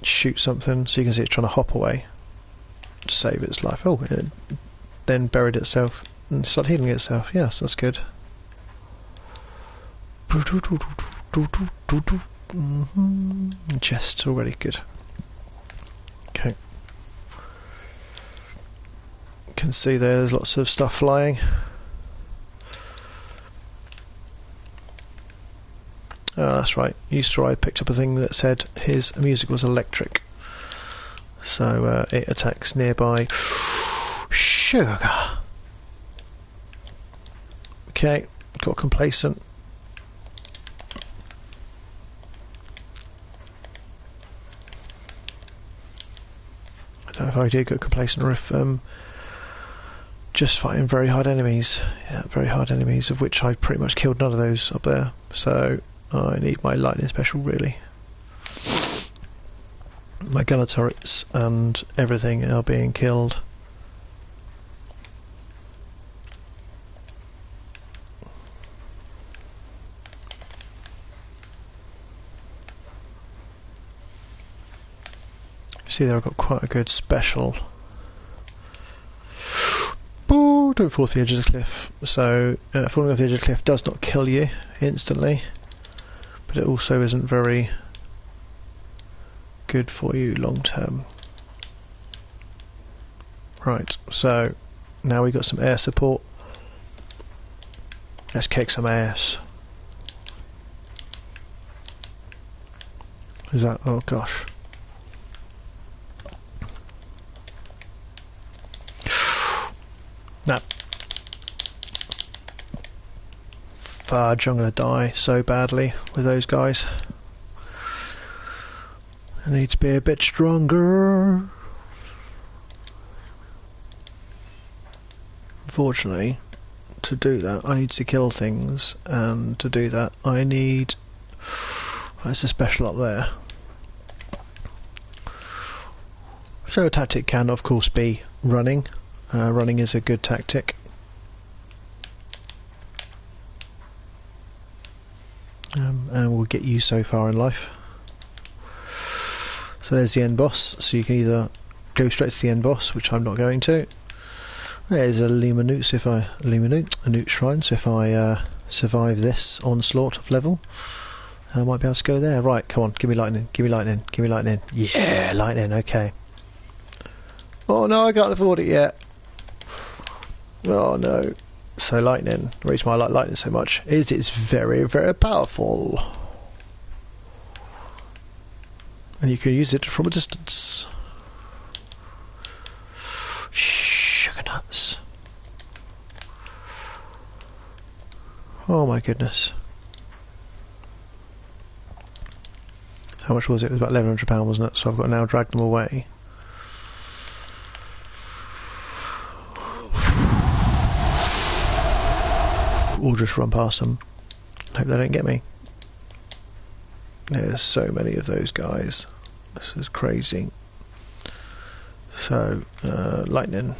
shoot something, so you can see it's trying to hop away to save its life. Oh, it then buried itself and started healing itself. Yes, that's good. Chest already good. Okay. You can see there's lots of stuff flying. Oh, that's right. I picked up a thing that said his music was electric. So it attacks nearby. Sugar! Okay, got complacent. I don't know if I did get complacent or if just fighting very hard enemies. Yeah, very hard enemies, of which I pretty much killed none of those up there. So I need my lightning special really. My gunner turrets and everything are being killed. See there, I've got quite a good special. Boo! Don't fall off the edge of the cliff. So falling off the edge of the cliff does not kill you instantly, but it also isn't very good for you long term. Right, so now we've got some air support. Let's kick some ass. Is that, oh gosh. No. Fudge, I'm gonna die so badly with those guys. I need to be a bit stronger. Unfortunately, to do that I need to kill things, and to do that I need... There's a special up there. So a tactic can of course be running. Running is a good tactic. And we'll get you so far in life. So there's the end boss, so you can either go straight to the end boss, which I'm not going to. There's a Lima Newt shrine, so if I survive this onslaught of level, I might be able to go there. Right, come on, give me lightning, give me lightning, give me lightning. Yeah, lightning, okay. Oh no, I can't afford it yet. Oh no. So lightning, the reason why I like lightning so much is it's very, very powerful. And you can use it from a distance. Sugar nuts. Oh my goodness. How much was it? It was about £1,100, wasn't it? So I've got to now drag them away. Or just run past them. Hope they don't get me. There's so many of those guys. This is crazy. So, lightning.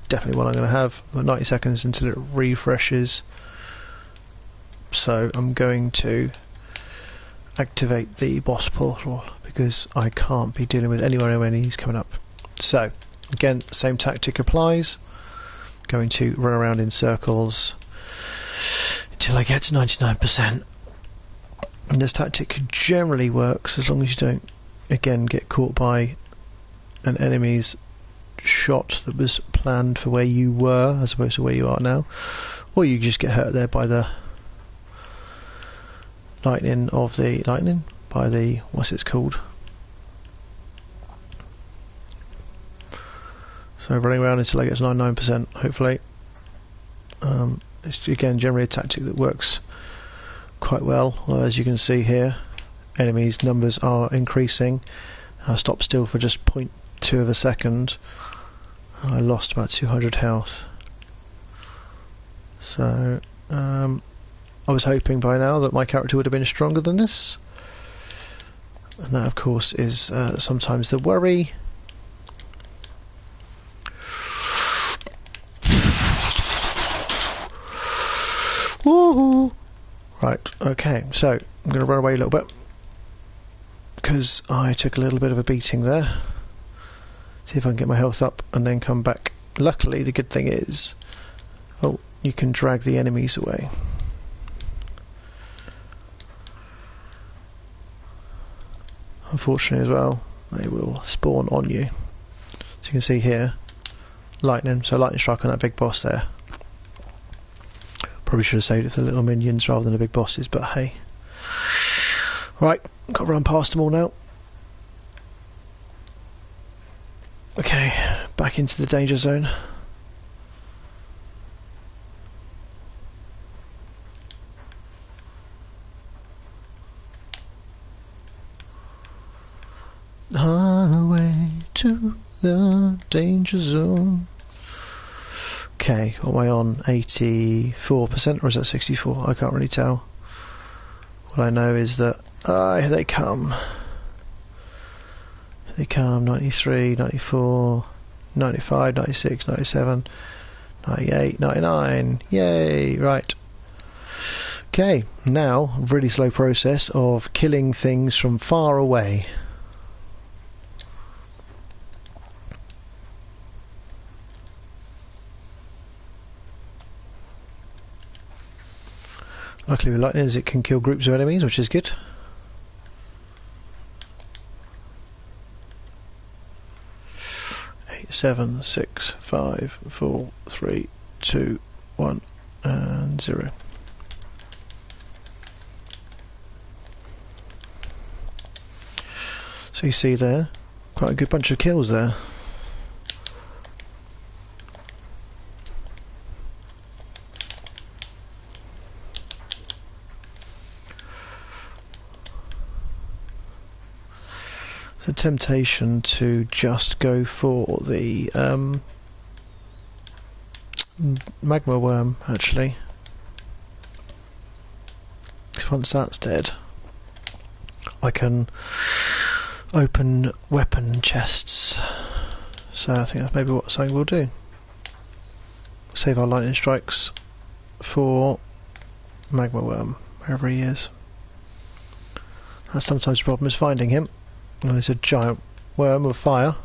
Definitely one I'm going to have. I've got 90 seconds until it refreshes. So I'm going to activate the boss portal because I can't be dealing with anyone when he's coming up. So, again, same tactic applies. Going to run around in circles until I get to 99%. And this tactic generally works as long as you don't, again, get caught by an enemy's shot that was planned for where you were as opposed to where you are now, or you just get hurt there by the lightning by the, what's it called? So running around until I get to 99%, hopefully. It's again generally a tactic that works quite well. As you can see here, enemies' numbers are increasing. I stopped still for just 0.2 of a second. I lost about 200 health. So I was hoping by now that my character would have been stronger than this, and that of course is sometimes the worry. Woohoo! Right, okay, so I'm going to run away a little bit because I took a little bit of a beating there. See if I can get my health up and then come back. Luckily, the good thing is, oh, you can drag the enemies away. Unfortunately as well, they will spawn on you. So you can see here, lightning, so lightning strike on that big boss there. Probably should have saved it for the little minions rather than the big bosses, but hey. Right, got to run past them all now. Okay, back into the danger zone. Highway to the danger zone. Okay, what am I on? 84% or is that 64? I can't really tell. What I know is that here they come. Here they come. 93, 94, 95, 96, 97, 98, 99. Yay! Right. Okay, now really slow process of killing things from far away. Luckily with lightning is it can kill groups of enemies, which is good. Eight, 7, 6, 5, 4, 3, 2, 1 and 0. So you see there, quite a good bunch of kills there. The temptation to just go for the magma worm, actually. Once that's dead, I can open weapon chests. So I think that's maybe what something we'll do. Save our lightning strikes for magma worm, wherever he is. That's sometimes the problem, is finding him. Oh, there's a giant worm with fire.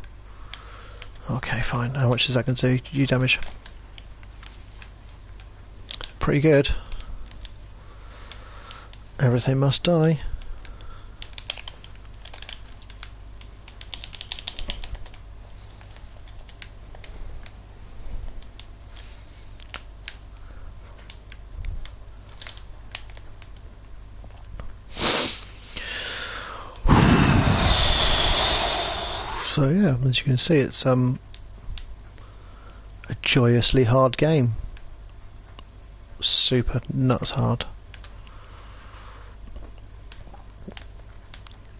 Okay, fine. How much is that going to do you damage? Pretty good. Everything must die. So yeah, as you can see, it's a joyously hard game. Super nuts hard.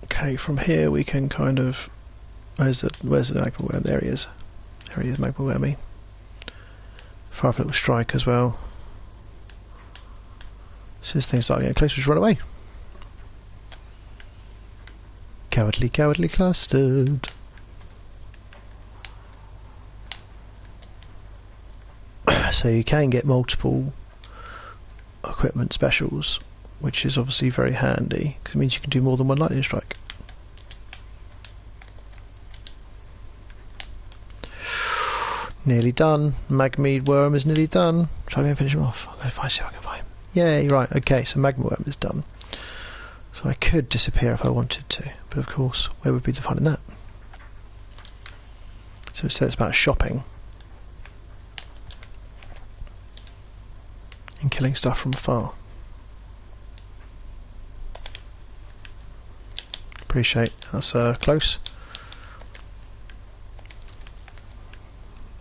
Okay, from here we can kind of... Where's the magma worm? There he is. There he is, magma wormy. Fire up a little strike as well. Since things start getting closer, just run away. Cowardly, cowardly clustered. So you can get multiple equipment specials, which is obviously very handy because it means you can do more than one lightning strike. Nearly done. Magma worm is nearly done. Try and finish him off. I'm going to see if I can find him. Yay, right, okay, so magma worm is done. So I could disappear if I wanted to, but of course, where would be the fun in that? So it says it's about shopping and killing stuff from afar. Appreciate that's close.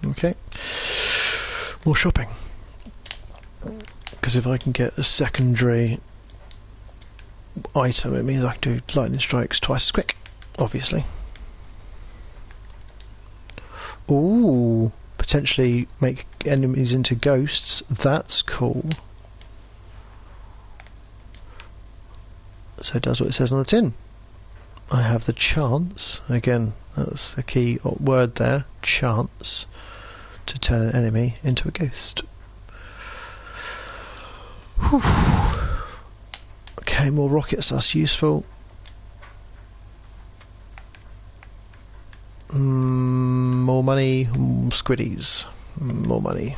Okay, more shopping, because if I can get a secondary item, it means I can do lightning strikes twice as quick, obviously. Ooh, potentially make enemies into ghosts. That's cool. So it does what it says on the tin. I have the chance, again, that's the key word there, chance, to turn an enemy into a ghost. Whew. Okay, more rockets, that's useful. More money, squiddies, more money.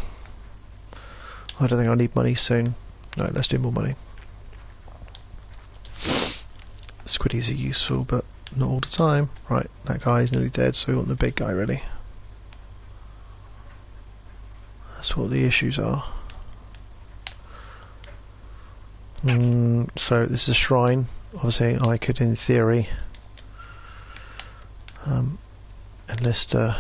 I don't think I need money soon. No, let's do more money. Squiddies are useful, but not all the time. Right, that guy's nearly dead, so we want the big guy, really. That's what the issues are. So this is a shrine. Obviously I could, in theory, enlist I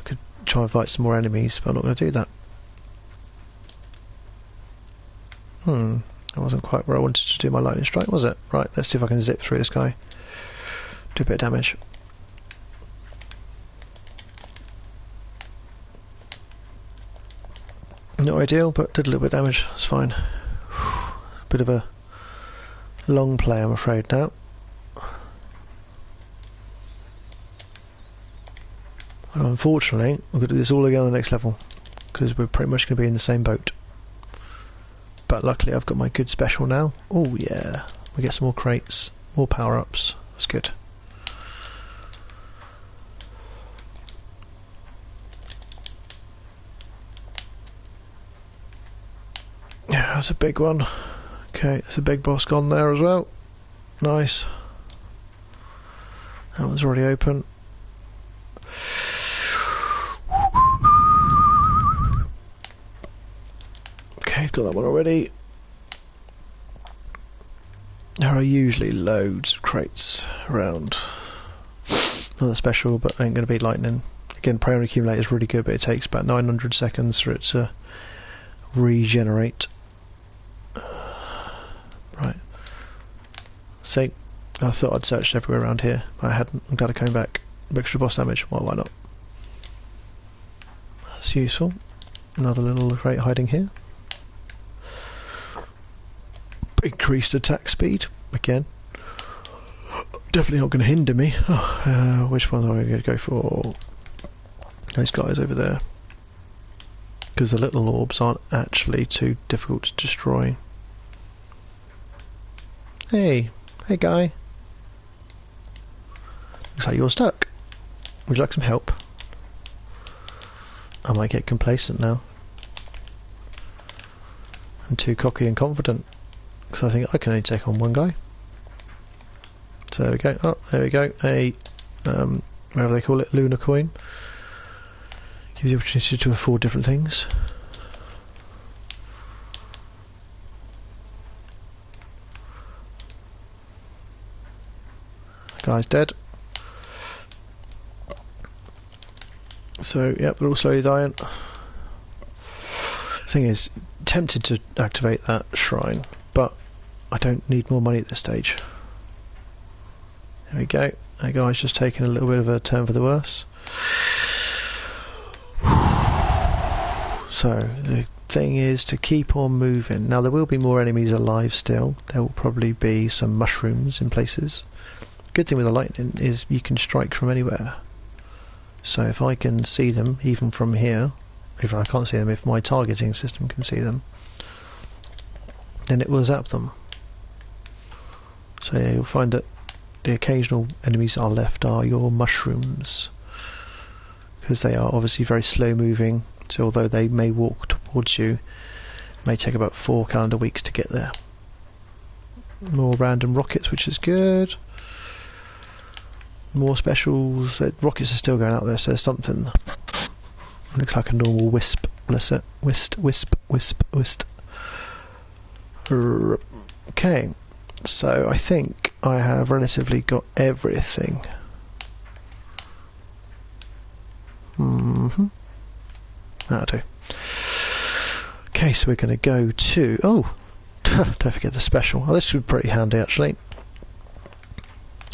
could try and fight some more enemies, but I'm not going to do that. That wasn't quite where I wanted to do my lightning strike, was it? Right, let's see if I can zip through this guy. Do a bit of damage. Not ideal, but did a little bit of damage. It's fine. Bit of a long play, I'm afraid, now. Well, unfortunately, I'm going to do this all again on the next level, because we're pretty much going to be in the same boat. But luckily I've got my good special now. Oh yeah, we get some more crates, more power-ups. That's good. Yeah, that's a big one. Okay, there's a big boss gone there as well. Nice. That one's already open. Okay, got that one already. There are usually loads of crates around. Another special, but ain't going to be lightning. Again, Prey on Accumulator is really good, but it takes about 900 seconds for it to regenerate. Right. See, I thought I'd searched everywhere around here, but I hadn't. I'm glad I came back. Extra boss damage. Well, why not? That's useful. Another little crate hiding here. Increased attack speed again. Definitely not going to hinder me. Oh, which one am I going to go for? Those guys over there, because the little orbs aren't actually too difficult to destroy. Hey guy. Looks like you're stuck. Would you like some help? I might get complacent now. I'm too cocky and confident. Because I think I can only take on one guy. So there we go. Oh, there we go. A, whatever they call it, lunar coin. Gives you the opportunity to afford different things. The guy's dead. So, yep, we're all slowly dying. Thing is, tempted to activate that shrine, but I don't need more money at this stage. There we go. That guy's just taking a little bit of a turn for the worse. So the thing is to keep on moving. Now there will be more enemies alive still. There will probably be some mushrooms in places. Good thing with the lightning is you can strike from anywhere. So if I can see them even from here, if I can't see them, if my targeting system can see them, then it will zap them. So yeah, you'll find that the occasional enemies are left are your mushrooms, because they are obviously very slow moving, so although they may walk towards you, it may take about 4 calendar weeks to get there. More random rockets, which is good. More specials. Rockets are still going out there, so there's something. Looks like a normal wisp. Bless it. Wisp, wisp, wisp, wisp. Okay, so I think I have relatively got everything. That'll do. Okay, so we're going to go to... Oh! Don't forget the special. Oh, this would be pretty handy, actually.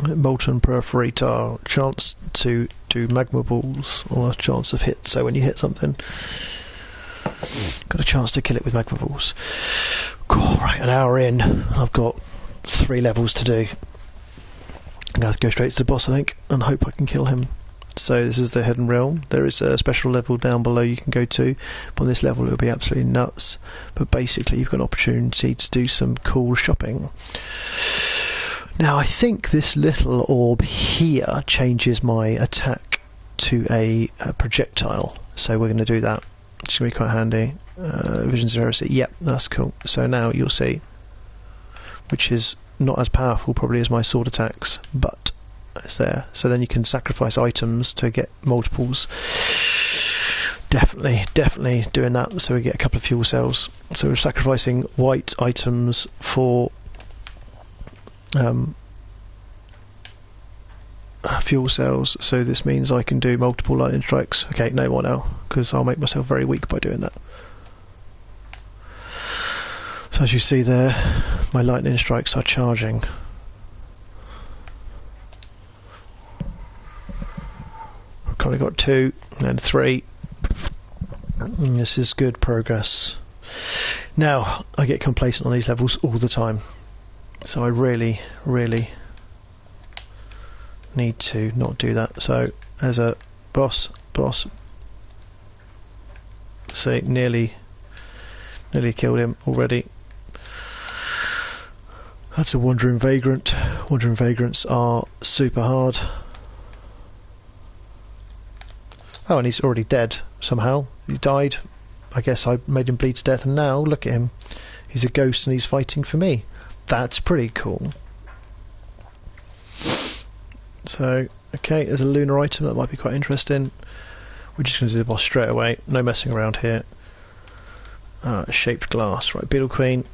Molten Perforator. Chance to do magma balls, or a chance of hit. So when you hit something, got a chance to kill it with magma balls. Cool, right, an hour in. I've got 3 levels to do. I'm going to have to go straight to the boss, I think, and hope I can kill him. So this is the Hidden Realm. There is a special level down below you can go to, but on this level it will be absolutely nuts. But basically you've got an opportunity to do some cool shopping. Now I think this little orb here changes my attack to a projectile, so we're going to do that. It's going to be quite handy. Visions of Heresy, yep, that's cool. So now you'll see, which is not as powerful probably as my sword attacks, but it's there. So then you can sacrifice items to get multiples. Definitely doing that, so we get a couple of fuel cells. So we're sacrificing white items for fuel cells, so this means I can do multiple lightning strikes. Okay, no more now, because I'll make myself very weak by doing that. So as you see there, my lightning strikes are charging. I've currently got 2 and 3. And this is good progress. Now I get complacent on these levels all the time, so I really need to not do that. So as a boss, see, nearly killed him already. That's a Wandering Vagrant. Wandering Vagrants are super hard. Oh, and he's already dead somehow. He died. I guess I made him bleed to death, and now look at him. He's a ghost and he's fighting for me. That's pretty cool. So, okay, there's a lunar item that might be quite interesting. We're just going to do the boss straight away. No messing around here. Shaped glass. Right, Beetle Queen.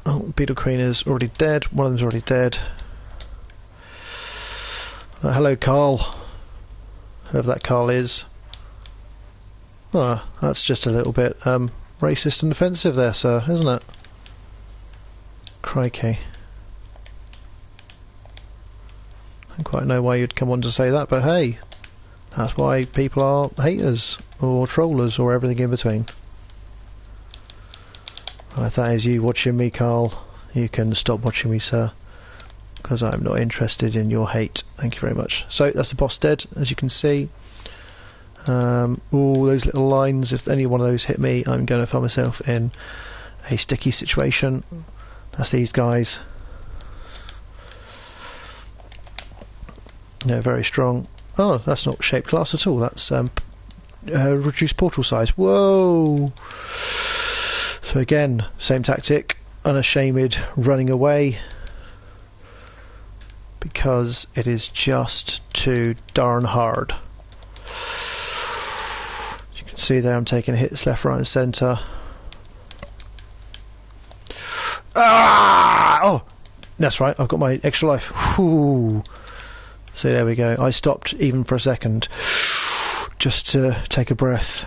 Oh, Beetle Queen is already dead. One of them's already dead. Hello, Carl. Whoever that Carl is. That's just a little bit racist and offensive there, sir, isn't it? Crikey. I don't quite know why you'd come on to say that, but hey, that's why people are haters, or trollers, or everything in between. If that is you watching me, Carl, you can stop watching me, sir, because I'm not interested in your hate. Thank you very much. So that's the boss dead, as you can see. All those little lines, if any one of those hit me, I'm going to find myself in a sticky situation. That's these guys. They're very strong. Oh, that's not shape class at all. That's reduced portal size. Whoa! So again, same tactic. Unashamed running away. Because it is just too darn hard. As you can see there, I'm taking hits left, right and centre. Ah! Oh! That's right, I've got my extra life. Whew. So there we go. I stopped even for a second. Just to take a breath.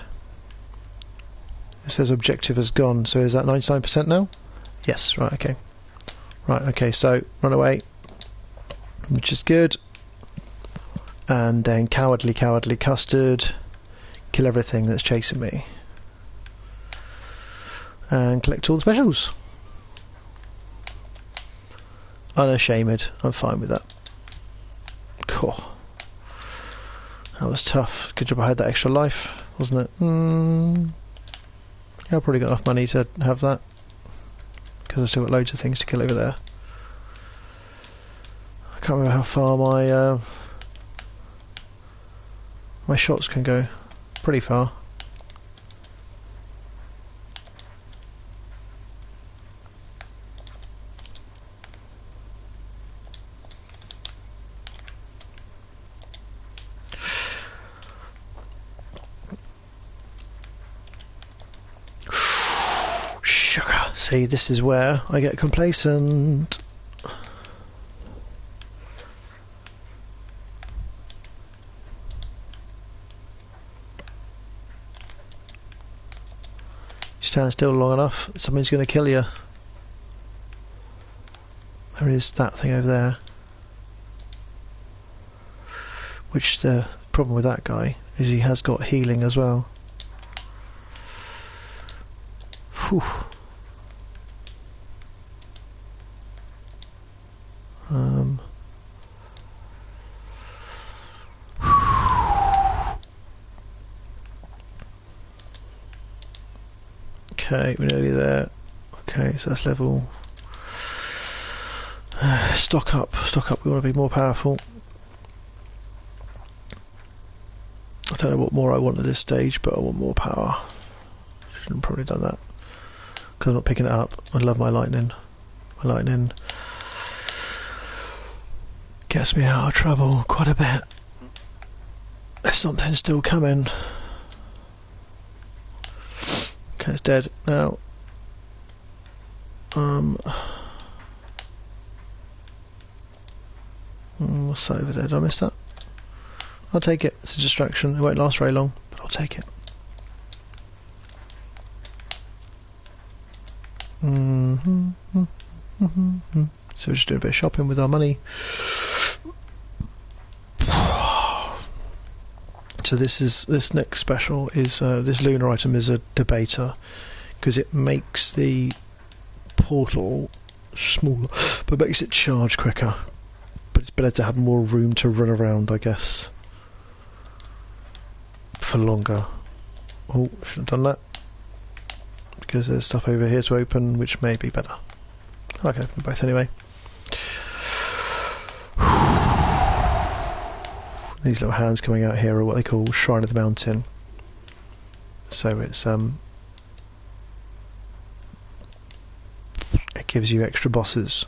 It says objective has gone. So is that 99% now? Yes, right, okay. Right, okay, so run away. Which is good. And then cowardly custard. Kill everything that's chasing me. And collect all the specials. Unashamed. I'm fine with that. Cool. That was tough. Good job I had that extra life, wasn't it? Yeah, I've probably got enough money to have that. Because I've still got loads of things to kill over there. I can't remember how far my shots can go. Pretty far. Sugar. See, this is where I get complacent. Stand still long enough, something's going to kill you. There is that thing over there. Which the problem with that guy is he has got healing as well. Whew. Okay, we're nearly there. Okay, so that's level. Stock up, we want to be more powerful. I don't know what more I want at this stage, but I want more power. Shouldn't have probably done that. Because I'm not picking it up. I love my lightning. My lightning gets me out of trouble quite a bit. There's something still coming. Okay, it's dead now. What's that over there? Did I miss that? I'll take it. It's a distraction. It won't last very long, but I'll take it. So we're just doing a bit of shopping with our money. So this next special is this lunar item is a debater because it makes the portal smaller but makes it charge quicker. But it's better to have more room to run around, I guess, for longer. Oh, should have done that because there's stuff over here to open which may be better. I can open both anyway. These little hands coming out here are what they call Shrine of the Mountain. So it's it gives you extra bosses.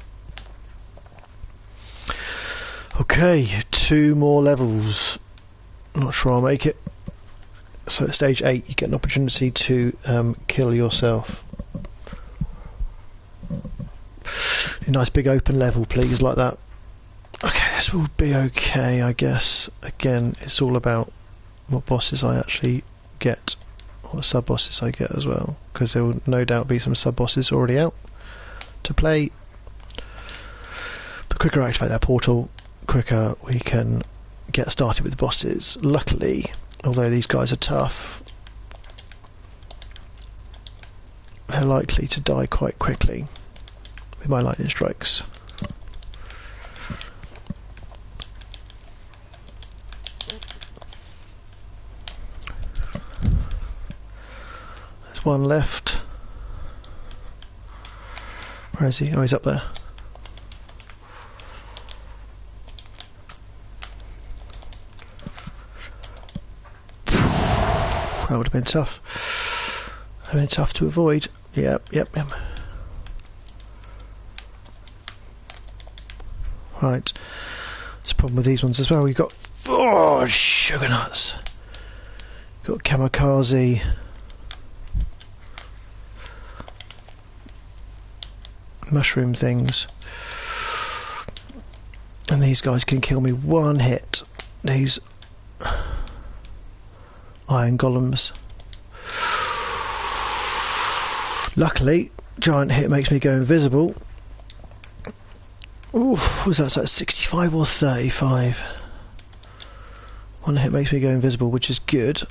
Okay, 2 more levels. Not sure I'll make it. So at stage 8 you get an opportunity to kill yourself. A nice big open level, please, like that. Okay, this will be okay, I guess. Again, it's all about what bosses I actually get, what sub-bosses I get as well, because there will no doubt be some sub-bosses already out to play. The quicker I activate that portal, quicker we can get started with the bosses. Luckily, although these guys are tough, they're likely to die quite quickly with my lightning strikes. one left. Where is he? Oh, he's up there. That would have been tough. That would have been tough to avoid. Yep. Right. There's a problem with these ones as well. We've got sugar nuts. Got kamikaze. Mushroom things. And these guys can kill me one hit. These iron golems. Luckily, giant hit makes me go invisible. Oof, was that 65 or 35? One hit makes me go invisible, which is good.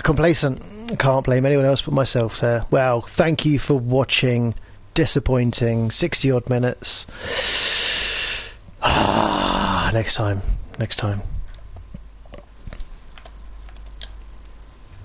Complacent. Can't blame anyone else but myself there. Well, thank you for watching. Disappointing. 60 odd minutes. Next time.